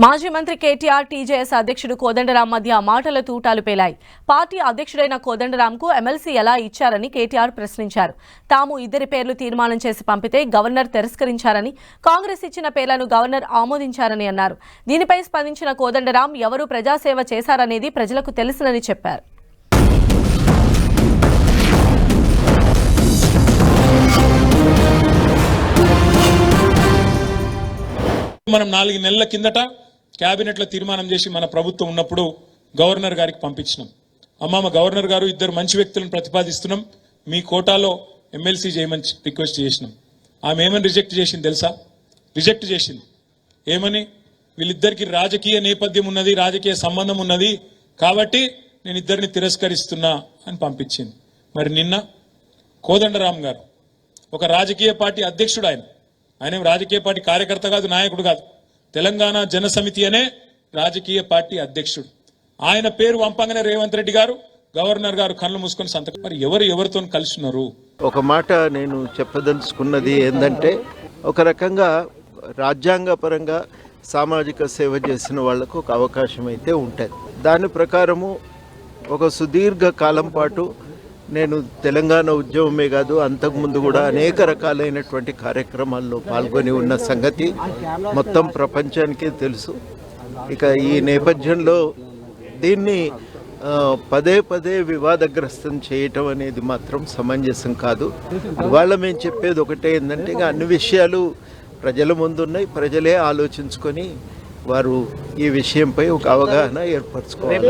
మాజీ మంత్రి కేటీఆర్ టీజేఎస్ అధ్యక్షుడు కోదండరాం మధ్య మాటల తూటాలు పేలాయి. పార్టీ అధ్యక్షుడైన కోదండరాంకు ఎమ్మెల్సీ ఎలా ఇచ్చారని కేటీఆర్ ప్రశ్నించారు. తాము ఇద్దరి పేర్లు తీర్మానం చేసి పంపితే గవర్నర్ తిరస్కరించారని, కాంగ్రెస్ ఇచ్చిన పేర్లను గవర్నర్ ఆమోదించారని అన్నారు. దీనిపై స్పందించిన కోదండరాం ఎవరు ప్రజాసేవ చేశారనేది ప్రజలకు తెలుసునని చెప్పారు. మనం 4 నెలల కిందట క్యాబినెట్ లో తీర్మానం చేసి మన ప్రభుత్వం ఉన్నప్పుడు గవర్నర్ గారికి పంపించినాం. అమ్మ గవర్నర్ గారు ఇద్దరు మంచి వ్యక్తులను ప్రతిపాదిస్తున్నాం, మీ కోటాలో ఎమ్మెల్సీ చేయమని రిక్వెస్ట్ చేసినాం. ఆమె ఏమని రిజెక్ట్ చేసింది తెలుసా? రిజెక్ట్ చేసింది. ఏమని? వీళ్ళిద్దరికి రాజకీయ నేపథ్యం ఉన్నది, రాజకీయ సంబంధం ఉన్నది కాబట్టి నేను ఇద్దరిని తిరస్కరిస్తున్నా అని పంపించింది. మరి నిన్న కోదండరాం గారు ఒక రాజకీయ పార్టీ అధ్యక్షుడు, ఆయన రాజకీయ పార్టీ కార్యకర్త కాదు, నాయకుడు కాదు, తెలంగాణ జనసమితి అనే రాజకీయ పార్టీ అధ్యక్షుడు. ఆయన పేరు వంపంగానే రేవంత్ రెడ్డి గారు గవర్నర్ గారు కళ్ళు మూసుకొని సంతకం. మరి ఎవరితో కలిసినారు? ఒక మాట నేను చెప్పదలుచుకున్నది ఏంటంటే, ఒక రకంగా రాజ్యాంగపరంగా సామాజిక సేవ చేసిన వాళ్లకు ఒక అవకాశం అయితే ఉంటుంది. దాని ప్రకారము ఒక సుదీర్ఘ కాలం పాటు నేను తెలంగాణ ఉద్యమమే కాదు, అంతకుముందు కూడా అనేక రకాలైనటువంటి కార్యక్రమాల్లో పాల్గొని ఉన్న సంగతి మొత్తం ప్రపంచానికే తెలుసు. ఇక ఈ నేపథ్యంలో దీన్ని పదే పదే వివాదగ్రస్తం చేయటం అనేది మాత్రం సమంజసం కాదు. ఇవాళ మేము చెప్పేది ఒకటే ఏంటంటే, ఇక అన్ని విషయాలు ప్రజల ముందున్నాయి, ప్రజలే ఆలోచించుకొని వారు ఈ విషయంపై ఒక అవగాహన ఏర్పరచుకోవాలి.